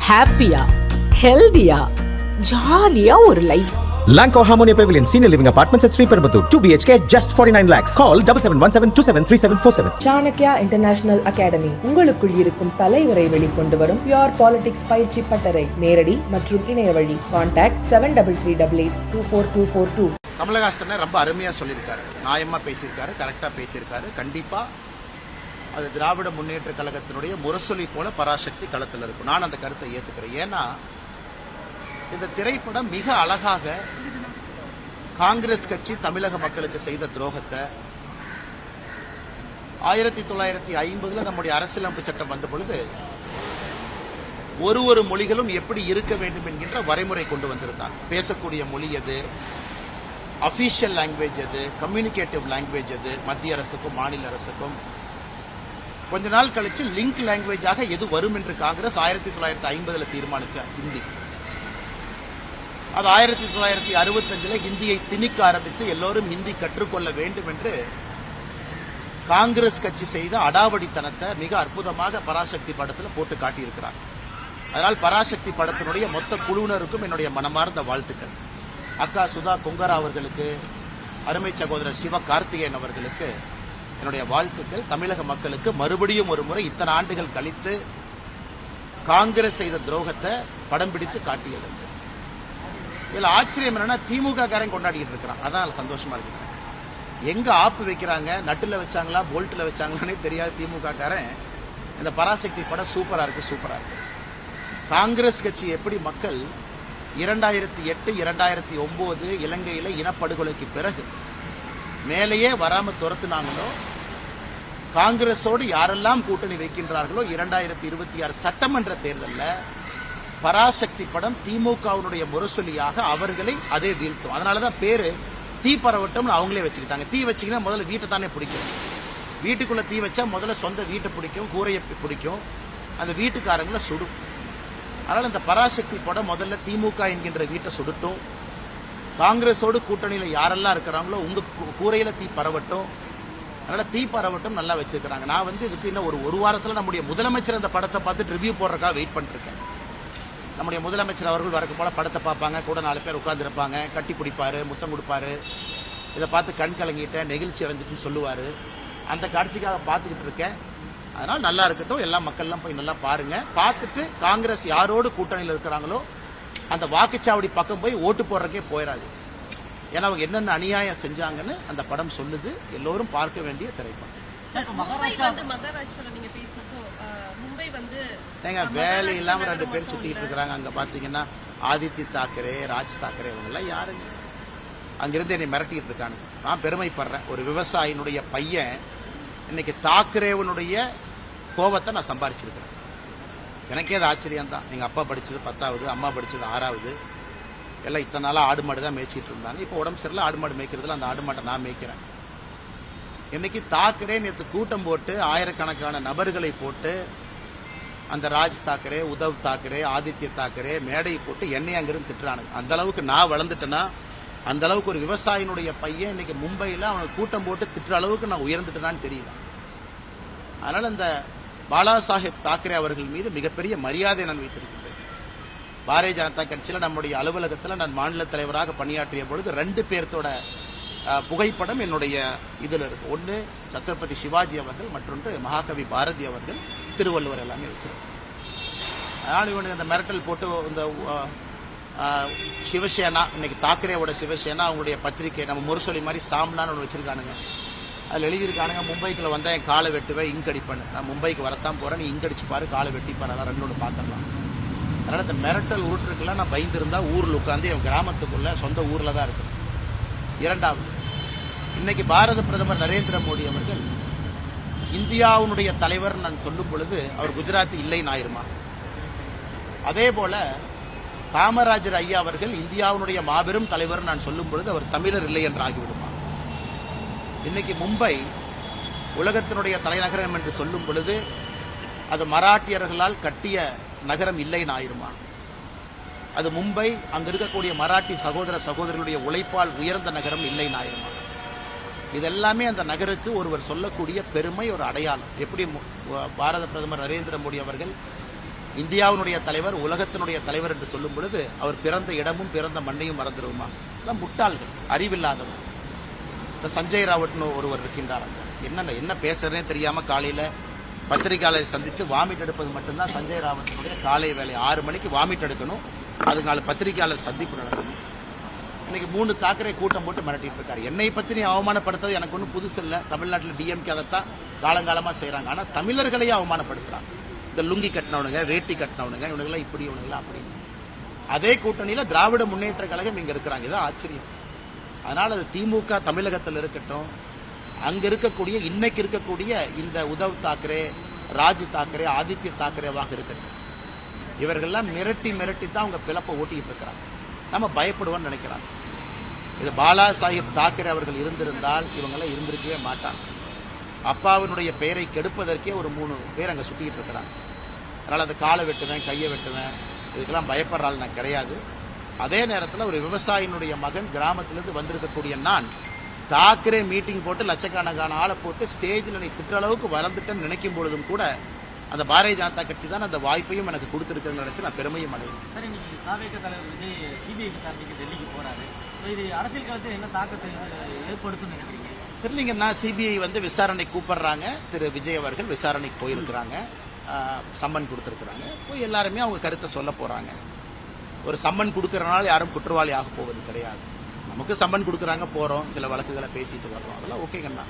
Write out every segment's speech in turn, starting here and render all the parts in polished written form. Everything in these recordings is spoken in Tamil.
ஹாப்பியா, ஹெல்தியா, ஜாலியா ஒரு life. Lanco Harmonia Pavilion Senior Living Apartments at Sri Perambatoor 2 BHK just 49 lakhs. Call 7717273747. Chanakya international academy உங்களுக்குள் இருக்கும் தலைவரை வெளிக்கொண்டு வரும் பியூர் பாலிடிக்ஸ் பயிற்சி பட்டறை. நேரடி மற்றும் இணைய வழி. கான்டாக்ட் 7338824242. கமலஹாசன் ரொம்ப அருமையா சொல்லியிருக்காரு, நியாயமா பேசியிருக்காரு, கரெக்டா பேசியிருக்காரு. கண்டிப்பா அது திராவிட முன்னேற்ற கழகத்தினுடைய முரசொலி போல பராசக்தி களத்தில் இருக்கும். நான் அந்த கருத்தை ஏத்துக்கிறேன். ஏன்னா இந்த திரைப்படம் மிக அழகாக காங்கிரஸ் கட்சி தமிழக மக்களுக்கு செய்த துரோகத்தை 1950 நம்முடைய அரசியலமைப்பு சட்டம் வந்த பொழுது ஒரு மொழிகளும் எப்படி இருக்க வேண்டும் என்கின்ற வரைமுறை கொண்டு வந்திருந்தாங்க. பேசக்கூடிய மொழி எது, அபிஷியல் லாங்குவேஜ் எது, கம்யூனிகேட்டிவ் லாங்குவேஜ் எது, மத்திய அரசுக்கும் மாநில அரசுக்கும். கொஞ்ச நாள் கழிச்சு லிங்க் லாங்குவேஜாக எது வரும் என்று காங்கிரஸ் 1950 தீர்மானிச்ச ஹிந்தி. அது 1965 ஹிந்தியை திணிக்க ஆரம்பித்து எல்லோரும் ஹிந்தி கற்றுக்கொள்ள வேண்டும் என்று காங்கிரஸ் கட்சி செய்த அடாவடித்தனத்தை மிக அற்புதமாக பராசக்தி படத்தில் போட்டு காட்டியிருக்கிறார். அதனால் பராசக்தி படத்தினுடைய மொத்த குழுவினருக்கும் என்னுடைய மனமார்ந்த வாழ்த்துக்கள். அக்கா சுதா கொங்கரா அவர்களுக்கு, அருமை சகோதரர் சிவ கார்த்திகேயன் அவர்களுக்கு என்னுடைய வாழ்த்துக்கள். தமிழக மக்களுக்கு மறுபடியும் ஒரு முறை இத்தனை ஆண்டுகள் கழித்து காங்கிரஸ் செய்த துரோகத்தை படம் பிடித்து காட்டியது. இதுல ஆச்சரியம் என்னன்னா திமுக காரன் கொண்டாடிட்டு இருக்கிறான். அதான் சந்தோஷமா இருக்கு. எங்க ஆப்பு வைக்கிறாங்க, நட்டுல வச்சாங்களா போல்ட்ல வச்சாங்களானே தெரியாது திமுக காரன். இந்த பராசக்தி படம் சூப்பரா இருக்கு, சூப்பரா இருக்கு. காங்கிரஸ் கட்சி எப்படி மக்கள் 2008 2009 இலங்கையில இனப்படுகொலைக்கு பிறகு மேலேயே வராம துரத்துனாங்களோ, காங்கிரஸோடு யாரெல்லாம் கூட்டணி வைக்கின்றார்களோ 2026 சட்டமன்ற தேர்தலில் பராசக்தி படம் திமுகவினுடைய முரசொலியாக அவர்களை அதே வீழ்த்தும். அதனாலதான் பேரு தீ பரவட்டம் அவங்களே வச்சுக்கிட்டாங்க. தீ வச்சீங்கன்னா முதல்ல வீட்டை தானே பிடிக்கும். வீட்டுக்குள்ள தீ வச்சா முதல்ல சொந்த வீட்டை பிடிக்கும், கூரையை பிடிக்கும், அந்த வீட்டுக்காரங்களை சுடும். அதனால இந்த பராசக்தி படம் முதல்ல திமுக என்கின்ற வீட்டை சுடட்டும். காங்கிரஸோடு கூட்டணியில யாரெல்லாம் இருக்கிறாங்களோ உங்க கூரையில தீ பரவட்டும். அதனால தீ பரவட்டும் நல்லா வச்சிருக்கிறாங்க. நான் இதுக்கு இன்னும் ஒரு வாரத்தில் நம்முடைய முதலமைச்சர் அந்த படத்தை பார்த்து ரிவ்யூ போடுறதுக்காக வெயிட் பண்ணிட்டு இருக்கேன். நம்முடைய முதலமைச்சர் அவர்கள் வரக்கும் போல படத்தை பார்ப்பாங்க, கூட 4 பேர் உட்கார்ந்து இருப்பாங்க, கட்டி பிடிப்பாரு, முத்தம் கொடுப்பாரு. இதை பார்த்து கண் கலங்கிட்டேன், நெகிழ்ச்சி அடைஞ்சிட்டுன்னு சொல்லுவாரு. அந்த காட்சிக்காக பார்த்துக்கிட்டு இருக்கேன். அதனால நல்லா இருக்கட்டும், எல்லா மக்கள்லாம் போய் நல்லா பாருங்க. பார்த்துட்டு காங்கிரஸ் யாரோடு கூட்டணியில் இருக்கிறாங்களோ அந்த வாக்குச்சாவடி பக்கம் போய் ஓட்டு போடுறதுக்கே போயிடாது. ஏன்னா அவங்க என்னென்ன அநியாயம் செஞ்சாங்கன்னு அந்த படம் சொல்லுது. எல்லோரும் பார்க்க வேண்டிய திரைப்படம். வேலை இல்லாம 2 பேர் சுத்திட்டு இருக்கிறாங்க. அங்க பாத்தீங்கன்னா ஆதித்ய தாக்கரே, ராஜ் தாக்கரே, இவங்க எல்லாம் யாருங்க? அங்கிருந்து என்னை மிரட்டிட்டு இருக்காங்க. நான் பெருமைப்படுறேன். ஒரு விவசாயினுடைய பையன் இன்னைக்கு தாக்கரேவனுடைய கோபத்தை நான் சம்பாரிச்சிருக்கிறேன். எனக்கே அது ஆச்சரியம் தான். எங்க அப்பா படிச்சது 10வது, அம்மா படிச்சது 6வது. எல்லாம் இத்தனை நாளா ஆடு மாடு தான் மேய்ச்சிட்டு இருந்தாங்க. இப்போ உடம்பு சரியில்லை, ஆடு மாடு மேய்க்கிறதுல அந்த ஆடு மாட்டை நான் மேய்க்கிறேன். இன்னைக்கு தாக்கரே நேற்று கூட்டம் போட்டு ஆயிரக்கணக்கான நபர்களை போட்டு அந்த ராஜ் தாக்கரே, உத்தவ் தாக்கரே, ஆதித்ய தாக்கரே மேடை போட்டு என்னை அங்கிருந்து திட்டுறானுங்க. அந்த அளவுக்கு நான் வளர்ந்துட்டேன்னா, அந்த அளவுக்கு ஒரு விவசாயினுடைய பையன் இன்னைக்கு மும்பையில் அவனுக்கு கூட்டம் போட்டு திட்டுற அளவுக்கு நான் உயர்ந்துட்டேனான்னு தெரியல. அதனால இந்த பாலா சாஹேப் தாக்கரே அவர்கள் மீது மிகப்பெரிய மரியாதை நான் வைத்திருக்கின்றேன். பாரதிய ஜனதா கட்சியில் நம்முடைய அலுவலகத்தில் நான் மாநில தலைவராக பணியாற்றிய பொழுது 2 பேர்த்தோட புகைப்படம் என்னுடைய இதில் இருக்கு. ஒன்று சத்ரபதி சிவாஜி அவர்கள், மற்றொன்று மகாகவி பாரதி அவர்கள், திருவள்ளுவர் எல்லாமே வச்சிருக்கோம். அதனால் இவனுக்கு இந்த மிரட்டல் போட்டு இந்த சிவசேனா, இன்னைக்கு தாக்கரேவோட சிவசேனா அவங்களுடைய பத்திரிகை நம்ம முரசொலி மாதிரி சாம்லான்னு ஒன்று வச்சிருக்கானுங்க. அதில் எழுதியிருக்கானுங்க, மும்பைக்குள்ள வந்தா என் காலை வெட்டுவேன், இங்கடிப்பேன். நான் மும்பைக்கு வரத்தான் போறேன், நீ இங்கடிச்சு பாரு, காலை வெட்டிப்பாரு, அதான் 2 பார்த்துடலாம். அதனால இந்த மிரட்டல் உருட்டுக்கெல்லாம் நான் பயந்துருந்தா ஊரில் உட்காந்து என் கிராமத்துக்குள்ள சொந்த ஊர்ல தான் இருக்கு. 2வது, இன்னைக்கு பாரத பிரதமர் நரேந்திர மோடி அவர்கள் இந்தியாவுடைய தலைவர் நான் சொல்லும் பொழுது அவர் குஜராத் இல்லைன்னு ஆயிருமா? அதே போல காமராஜர் ஐயா அவர்கள் இந்தியாவுடைய மாபெரும் தலைவர் நான் சொல்லும் பொழுது அவர் தமிழர் இல்லை என்று ஆகிவிடுமா? இன்னைக்கு மும்பை உலகத்தினுடைய தலைநகரம் என்று சொல்லும் பொழுது அது மராட்டியர்களால் கட்டிய நகரம் இல்லைன்னு ஆயிருமா? அது மும்பை அங்க இருக்கக்கூடிய மராட்டி சகோதர சகோதரிகளுடைய உழைப்பால் உயர்ந்த நகரம் இல்லைன்னு ஆயிருமா? இதெல்லாமே அந்த நகருக்கு ஒருவர் சொல்லக்கூடிய பெருமை, ஒரு அடையாளம். எப்படி பாரத பிரதமர் நரேந்திர மோடி அவர்கள் இந்தியாவினுடைய தலைவர், உலகத்தினுடைய தலைவர் என்று சொல்லும் பொழுது அவர் பிறந்த இடமும் பிறந்த மண்ணையும் மறந்துடுமா? முட்டாள்கள், அறிவில்லாதவர். இந்த சஞ்சய் ராவட்னு ஒருவர் இருக்கின்றார். என்ன பேசுறதே தெரியாம காலையில பத்திரிகையாளரை சந்தித்து வாமிட் எடுப்பது மட்டும்தான் சஞ்சய் ராவத்தினுடைய காலை வேலை. 6 மணிக்கு வாமிட் எடுக்கணும், அதுக்கான பத்திரிகையாளர் சந்திப்பு நடக்கணும். இன்னைக்கு 3 தாக்கரே கூட்டம் போட்டு மிரட்டிட்டு இருக்காரு. என்னை பத்தி நீ அவமானப்படுத்துறது எனக்கு ஒன்றும் புதுசு இல்லை. தமிழ்நாட்டில் டிஎம்கே அதைத்தான் காலங்காலமா செய்யறாங்க. ஆனா தமிழர்களையே அவமானப்படுத்துறாங்க. இந்த லுங்கி கட்டினவனுங்க, வேட்டி கட்டினவனுங்க, இவனுங்கெல்லாம் இப்படி, இவனுங்கெல்லாம் அப்படி. அதே கூட்டணியில திராவிட முன்னேற்ற கழகம் இங்க இருக்கிறாங்க. இதான் ஆச்சரியம். அதனால அது திமுக தமிழகத்தில் இருக்கட்டும், அங்க இருக்கக்கூடிய இன்னைக்கு இருக்கக்கூடிய இந்த உத்தவ் தாக்கரே, ராஜ் தாக்கரே, ஆதித்ய தாக்கரேவாக இருக்கட்டும், இவர்கள்லாம் மிரட்டி தான் அவங்க பிளப்பை ஓட்டிட்டு இருக்கிறாங்க. நம்ம பயப்படுவோம்னு நினைக்கிறாங்க. இது பாலா சாஹிப் தாக்கரே அவர்கள் இருந்திருந்தால் இவங்கெல்லாம் இருந்திருக்கவே மாட்டாங்க. அப்பாவினுடைய பெயரை கெடுப்பதற்கே ஒரு 3 பேர் அங்க சுத்திட்டு இருக்கிறாங்க. அதனால அந்த காலை வெட்டுவேன், கையை வெட்டுவேன், இதுக்கெல்லாம் பயப்படுறாள் நான் கிடையாது. அதே நேரத்தில் ஒரு விவசாயினுடைய மகன் கிராமத்திலிருந்து வந்திருக்கக்கூடிய நான் தாக்கரே மீட்டிங் போட்டு லட்சக்கணக்கான ஆளை போட்டு ஸ்டேஜில் நீ திட்ட அளவுக்கு வளர்ந்துட்டேன்னு நினைக்கும் பொழுதும் கூட அந்த பாரதிய ஜனதா கட்சி தான் அந்த வாய்ப்பையும் எனக்கு கொடுத்திருக்குன்னு நினைச்சு நான் பெருமையும் அடைவேன். சார், இன்னைக்கு தாவேக தலைவர் விஜய் சிபிஐ விசாரணைக்கு டெல்லிக்கு போறாரு. இது அரசியல் களத்தில் என்ன தாக்கத்தை ஏற்படுத்தும் நினைக்கிறீங்க? தெரியலீங்கன்னா சிபிஐ விசாரணை கூப்பிடுறாங்க. திரு விஜய் அவர்கள் விசாரணைக்கு போயிருக்கிறாங்க, சம்மன் கொடுத்திருக்கிறாங்க. போய் எல்லாருமே அவங்க கருத்தை சொல்ல போறாங்க. ஒரு சம்மன் கொடுக்கறனால யாரும் குற்றவாளி ஆக போவது கிடையாது. நமக்கு சம்மன் கொடுக்கறாங்க, போறோம், சில வழக்குகளை பேசிட்டு வர்றோம், அதெல்லாம் ஓகேங்கண்ணா.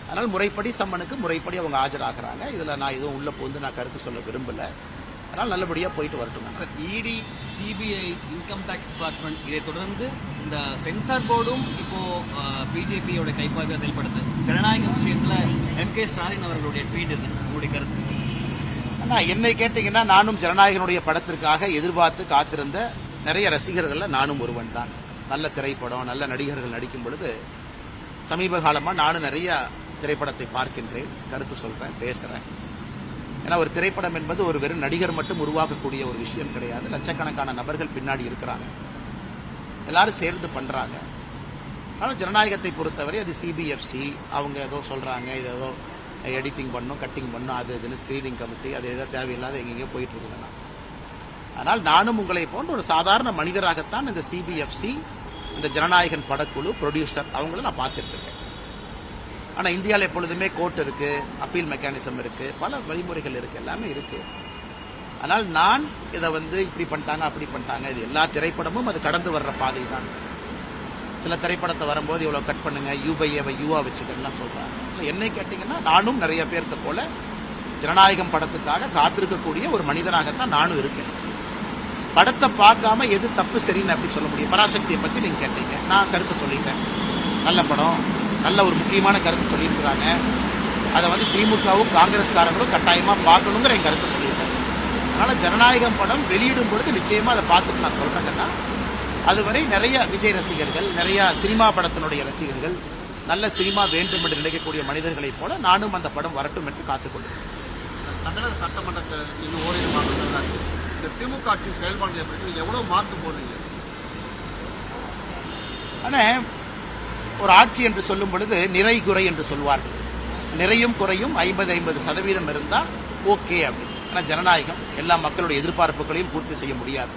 அதனால முறைப்படி சம்மனுக்கு முறைப்படி அவங்க ஆஜராகிறாங்க. இதுல நான் எதுவும் உள்ள போந்து நான் கருத்து சொல்ல விரும்பல. அதனால நல்லபடியா போயிட்டு வரட்டும். சார், இடி, சிபிஐ, இன்கம் டாக்ஸ் டிபார்ட்மெண்ட், இதை தொடர்ந்து இந்த சென்சார் போர்டும் இப்போ பிஜேபியோட கைப்பாக செயல்படுது. ஜனநாயக விஷயத்துல எம்.கே. ஸ்டாலின் அவர்களுடைய ட்வீட் இது, உங்களுடைய கருத்து? என்னை கேட்டீங்கன்னா, நானும் ஜனநாயகனுடைய படத்திற்காக எதிர்பார்த்து காத்திருந்த நிறைய ரசிகர்கள்ல நானும் ஒருவன் தான். நல்ல திரைப்படம், நல்ல நடிகர்கள் நடிக்கும் பொழுது சமீப காலமா நானும் நிறைய திரைப்படத்தை பார்க்கின்றேன், கருத்து சொல்றேன், பேசுறேன். ஏன்னா ஒரு திரைப்படம் என்பது ஒரு வெறும் நடிகர் மட்டும் உருவாக்கக்கூடிய ஒரு விஷயம் கிடையாது. லட்சக்கணக்கான நபர்கள் பின்னாடி இருக்கிறாங்க, எல்லாரும் சேர்ந்து பண்றாங்க. ஆனால் ஜனநாயகத்தை பொறுத்தவரை அது சிபிஎஃப்சி அவங்க ஏதோ சொல்றாங்க, இது ஏதோ எடிட்டிங் பண்ணும், கட்டிங் பண்ணும், அது இதுன்னு ஸ்கிரீனிங் கமிட்டி, அது ஏதோ தேவையில்லாத எங்கெங்கயோ போயிட்டு இருக்குதுன்னா. ஆனால் நானும் உங்களை போன்ற ஒரு சாதாரண மனிதராகத்தான் இந்த சிபிஎஃப்சி, இந்த ஜனநாயகன் படக்குழு, ப்ரொடியூசர் அவங்கள நான் பார்த்துட்டு இருக்கேன். ஆனா இந்தியாவில் எப்பொழுதுமே கோர்ட் இருக்கு, அப்பீல் மெக்கானிசம் இருக்கு, பல வழிமுறைகள் இருக்கு, எல்லாமே இருக்கு. ஆனால் நான் இதை இப்படி பண்ணிட்டாங்க, அப்படி பண்ணிட்டாங்க, இது எல்லா திரைப்படமும் அது கடந்து வர்ற பாதை தான். சில திரைப்படத்தை வரும்போது இவ்வளவு கட் பண்ணுங்க, யூபைஏவை யூவா வச்சுக்கலாம் சொல்றாங்க. என்னை கேட்டீங்கன்னா, நானும் நிறைய பேருக்கு போல ஜனநாயகம் படத்துக்காக காத்திருக்கக்கூடிய ஒரு மனிதனாகத்தான் நானும் இருக்கேன். படத்தை பார்க்காம எது தப்பு சரின்னு அப்படி சொல்ல முடியும்? பராசக்தியை பத்தி நீங்க கேட்டீங்க, நான் கருத்து சொல்லிட்டேன். நல்ல படம், நல்ல ஒரு முக்கியமான கருத்து சொல்லியிருக்கிறாங்க. அதை திமுகவும் காங்கிரஸ்காரங்களும் கட்டாயமா பார்க்கணுங்கிற என் கருத்தை சொல்லியிருக்காங்க. அதனால ஜனநாயகம் படம் வெளியிடும் பொழுது நிச்சயமா அதை பார்த்துட்டு நான் சொல்றேன்னா, அதுவரை நிறைய விஜய் ரசிகர்கள், நிறைய சினிமா படத்தினுடைய ரசிகர்கள், நல்ல சினிமா வேண்டும் என்று நினைக்கக்கூடிய மனிதர்களைப் போல நானும் அந்த படம் வரட்டும் என்று காத்துக்கொண்டிருக்கிறேன். தமிழக சட்டமன்றத்தில் இன்னும் ஓரிரு மாதங்கள் தான். இந்த திமுக ஆட்சியின் செயல்பாடுகளை பற்றி எவ்வளவு மார்க் போடுறீங்க? ஆனா ஒரு ஆட்சி என்று சொல்லும் பொழுது நிறை குறை என்று சொல்வார்கள். நிறையும் குறையும் 50-50% இருந்தா ஓகே அப்படி. ஆனா ஜனநாயகம் எல்லா மக்களுடைய எதிர்பார்ப்புகளையும் பூர்த்தி செய்ய முடியாது.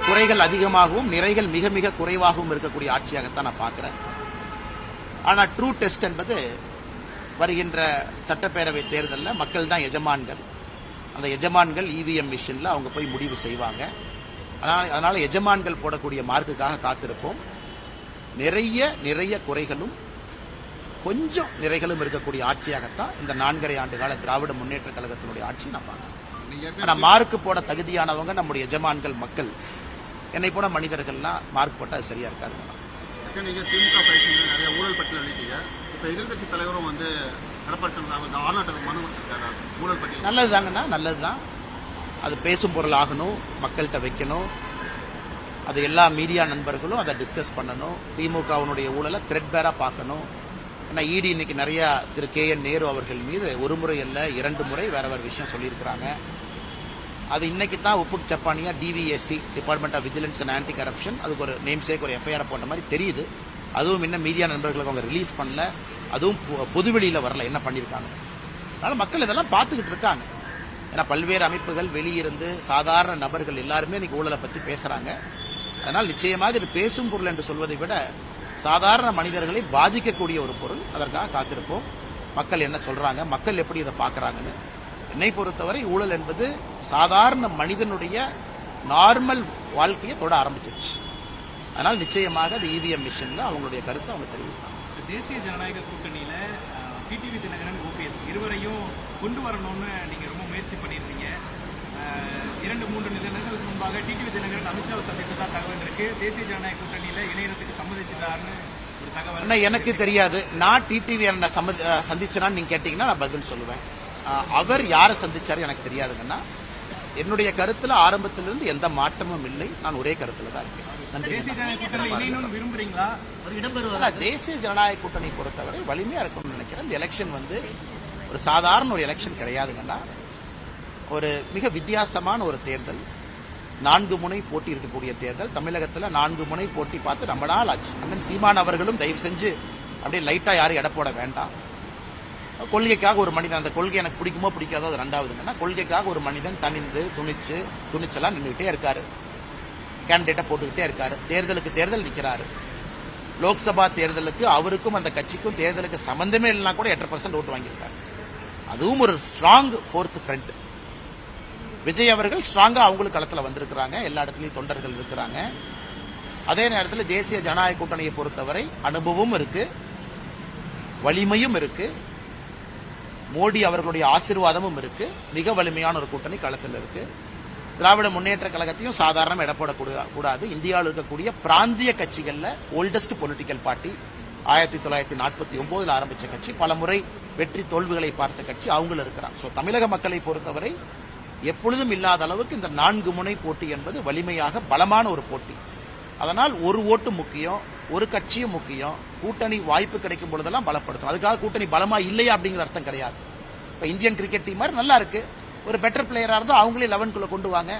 குறைகள் அதிகமாகவும் நிறைகள் மிக மிக குறைவாகவும் இருக்கக்கூடிய ஆட்சியாகத்தான் நான் பார்க்கிறேன். ஆனா ட்ரூ டெஸ்ட் என்பது வருகின்ற சட்டப்பேரவை தேர்தலில் மக்கள் தான் எஜமான்கள். அந்த எஜமான்கள் இவிஎம் மிஷின்ல அவங்க போய் முடிவு செய்வாங்க. அதனால எஜமான்கள் போடக்கூடிய மார்க்குக்காக காத்திருப்போம். நிறைய குறைகளும் கொஞ்சம் நிறைகளும் இருக்கக்கூடிய ஆட்சியாகத்தான் இந்த 4.5 ஆண்டு கால திராவிட முன்னேற்ற கழகத்தினுடைய ஆட்சி நான் பார்க்கிறேன். மார்க்கு போட தகுதியானவங்க நம்முடைய எஜமான்கள் மக்கள். என்னை போன மனிதர்கள்லாம் மார்க் போட்டா சரியா இருக்காது. நீங்க திமுக பயிற்சியில் நிறைய ஊழல் பட்டியல் அளித்தீங்க. இப்ப எதிர்கட்சி தலைவரும் ஊழல் பட்டியல் நல்லதுதாங்கண்ணா, நல்லதுதான். அது பேசும் பொருள் ஆகணும், மக்கள்கிட்ட வைக்கணும். அது எல்லா மீடியா நண்பர்களும் அதை டிஸ்கஸ் பண்ணணும். திமுகவினுடைய ஊழலை த்ரெட்பேரா பார்க்கணும். ஏன்னா இடி இன்னைக்கு நிறைய திரு KN நேரு அவர்கள் மீது 1 முறை அல்ல 2 முறை வேற வேற விஷயம் சொல்லியிருக்கிறாங்க. அது இன்னைக்கு தான் உப்பு சப்பானியா DVSC, department of vigilance and anti corruption, அதுக்கு ஒரு நேம் சேக், ஒரு FIR போட்ட மாதிரி தெரியுது. அதுவும் இன்னும் மீடியா நண்பர்களுக்கு அவங்க ரிலீஸ் பண்ணல, அதுவும் பொதுவெளியில வரல என்ன பண்ணிருக்காங்க. அதனால மக்கள் இதெல்லாம் பார்த்துக்கிட்டு இருக்காங்க. ஏன்னா பல்வேறு அமைப்புகள் வெளியிருந்து சாதாரண நபர்கள் எல்லாருமே இன்னைக்கு ஊழலை பத்தி பேசுறாங்க. அதனால் நிச்சயமாக இது பேசும் பொருள் என்று சொல்வதை விட சாதாரண மனிதர்களை பாதிக்கக்கூடிய ஒரு பொருள். அதற்காக காத்திருப்போம். மக்கள் என்ன சொல்றாங்க, மக்கள் எப்படி இதை பார்க்கறாங்கன்னு. என்னை பொறுத்தவரை ஊழல் என்பது சாதாரண மனிதனுடைய நார்மல் வாழ்க்கையை தொட ஆரம்பிச்சிருச்சு. அதனால் நிச்சயமாக அது இவிஎம் மிஷின்ல அவங்களுடைய கருத்தை அவங்க தெரிவிப்பாங்க. தேசிய ஜனநாயக கூட்டணியில டிடிவி தினகரன், ஓபிஎஸ் இருவரையும் கொண்டு வரணும்னு நீங்க ரொம்ப முயற்சி பண்ணியிருந்தீங்க. 2-3 நிலைகளுக்கு முன்பாக டிடிவி தினகரன் அமித்ஷாவை சந்தித்ததா தகவல் இருக்கு. தேசிய ஜனநாயக கூட்டணியில இணையத்துக்கு சம்மதிச்சிட்டாருன்னு ஒரு தகவல். எனக்கு தெரியாது. நான் டிடிவி சந்திச்சேன்னு நீங்க கேட்டீங்கன்னா நான் பதில் சொல்லுவேன். அவர் யாரை சந்திச்சாரு எனக்கு தெரியாதுங்கன்னா, என்னுடைய கருத்துல ஆரம்பத்திலிருந்து எந்த மாற்றமும் இல்லை. நான் ஒரே கருத்துல தான் இருக்கேன். தேசிய ஜனநாயக கூட்டணியில் இணையணும்னு விரும்புறீங்களா? தேசிய ஜனநாயக கூட்டணி பொறுத்தவரை வலிமையா இருக்கும்னு நினைக்கிறேன். இந்த எலெக்ஷன் ஒரு சாதாரண ஒரு எலெக்ஷன் கிடையாதுங்கன்னா, ஒரு மிக வித்தியாசமான ஒரு தேர்தல். 4 முனை போட்டி இருக்கக்கூடிய தேர்தல். தமிழகத்தில் 4 முனை போட்டி பார்த்து ரொம்ப நாள் ஆச்சு. அண்ணன் சீமான் அவர்களும் தயவு செஞ்சு அப்படியே லைட்டா யாரும் எடை போட வேண்டாம். கொள்கைக்காக ஒரு மனிதன், அந்த கொள்கை எனக்கு பிடிக்குமோ பிடிக்காதோ அது ரெண்டாவதுங்கன்னா, கொள்கைக்காக ஒரு மனிதன் தனிந்து துணிச்சலா நின்றுகிட்டே இருக்காரு. கேண்டிடேட்டை போட்டுக்கிட்டே இருக்காரு. தேர்தலுக்கு தேர்தல் நிக்கிறாரு. லோக்சபா தேர்தலுக்கு அவருக்கும் அந்த கட்சிக்கும் தேர்தலுக்கு சம்பந்தமே இல்லைனா கூட 8% ஓட்டு வாங்கியிருக்காரு. அதுவும் ஒரு ஸ்ட்ராங் 4th ஃப்ரண்ட். விஜய் அவர்கள் ஸ்ட்ராங்கா அவங்களுக்கு களத்துல வந்திருக்கிறாங்க. எல்லா இடத்துலயும் தொண்டர்கள் இருக்கிறாங்க. அதே நேரத்தில் தேசிய ஜனநாயக கூட்டணியை பொறுத்தவரை அனுபவமும் இருக்கு, வலிமையும் இருக்கு, மோடி அவர்களுடைய ஆசீர்வாதமும் இருக்கு. மிக வலிமையான ஒரு கூட்டணி களத்தில் இருக்கு. திராவிட முன்னேற்ற கழகத்தையும் சாதாரண இடப்படக்கூடாது. இந்தியாவில் இருக்கக்கூடிய பிராந்திய கட்சிகள்ல ஓல்டஸ்ட் பொலிட்டிக்கல் பார்ட்டி. 1949 ஆரம்பிச்ச கட்சி, பல முறை வெற்றி தோல்விகளை பார்த்த கட்சி அவங்களும் இருக்கிறாங்க. சோ தமிழக மக்களை பொறுத்தவரை எப்பொழுதும் இல்லாத அளவுக்கு இந்த 4 முனை போட்டி என்பது வலிமையாக பலமான ஒரு போட்டி. அதனால் ஒரு ஓட்டு முக்கியம், ஒரு கட்சியும் முக்கியம். கூட்டணி வாய்ப்பு கிடைக்கும் பொழுதெல்லாம் பலப்படுத்தும். அதுக்காக கூட்டணி பலமா இல்லையா அப்படிங்கிற அர்த்தம் கிடையாது. இப்ப இந்தியன் கிரிக்கெட் டீம் மாதிரி நல்லா இருக்கு, ஒரு பெட்டர் பிளேயரா இருந்தா அவங்களே 11க்குள்ள கொண்டு வாங்க.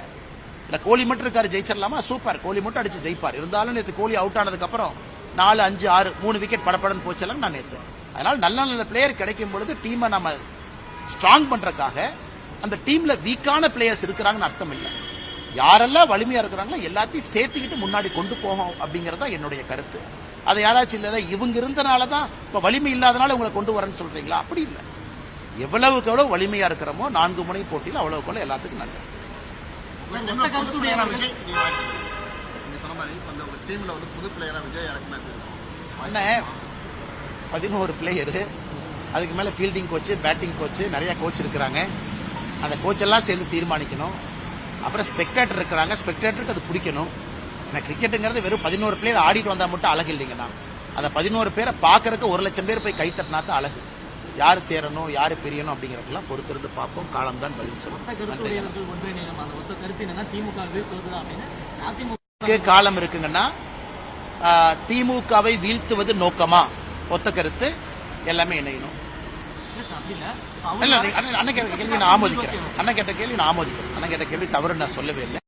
இல்ல கோலி மட்டும் இருக்காரு, ஜெயிச்சிடலாமா? சூப்பர், கோலி மட்டும் அடிச்சு ஜெயிப்பார். இருந்தாலும் நேற்று கோலி அவுட் ஆனதுக்கு அப்புறம் 4, 5, 6, 3 விக்கெட் படப்படன்னு போச்செல்லாம் நான் நேற்று. அதனால நல்ல நல்ல பிளேயர் கிடைக்கும் பொழுது டீமை நம்ம ஸ்ட்ராங் பண்றதுக்காக அந்த டீம்ல வீக்கான பிளேயர்ஸ் இருக்கிறாங்கன்னு அர்த்தம் இல்லை. யாரெல்லாம் வலிமையா இருக்கிறாங்களோ எல்லாத்தையும் சேர்த்துக்கிட்டு முன்னாடி கொண்டு போகும் அப்படிங்கறதா என்னுடைய கருத்து. அதை யாராச்சும் இல்ல இவங்க இருந்தனாலதான் இப்ப வலிமை இல்லாதனால உங்களை கொண்டு வரேன்னு சொல்றீங்களா? அப்படி இல்லை. எவ்வளவுக்கு எவ்வளவு வலிமையா இருக்கிறோமோ 4 முனை போட்டியில் அவ்வளவுக்கு எல்லாத்துக்கும் நல்லது. அண்ணன் 11 பிளேயரு, அதுக்கு மேல ஃபீல்டிங் கோச், பேட்டிங் கோச், நிறைய கோச் இருக்கிறாங்க. அந்த கோச் எல்லாம் சேர்ந்து தீர்மானிக்கணும். அப்புறம் ஸ்பெக்டேட்டர் இருக்கிறாங்க, ஸ்பெக்டேட்டருக்கு அது பிடிக்கணும். கிரிக்கெட்டுங்கிறது வெறும் 11 பிளேயர் ஆடிட்டு வந்தா மட்டும் அழகு இல்லைங்கண்ணா. அந்த 11 பேரை பாக்குறதுக்கு 1 லட்சம் பேர் போய் கை தட்டினா தான் அழகு. யாரு சேரணும், யாரு பிரியணும் அப்படிங்கறதெல்லாம் பொறுத்திருந்து பார்ப்போம். காலம் தான் பதில் சொல்லும். காலம் இருக்குங்கன்னா, திமுகவை வீழ்த்துவது நோக்கமா? ஒத்த கருத்து, எல்லாமே இணையணும். அண்ணன் கேட்ட கேள்வி நான் ஆமோதிக்கிறேன். அண்ணன் கேட்ட கேள்வி தவறு நான் சொல்லவே இல்லை.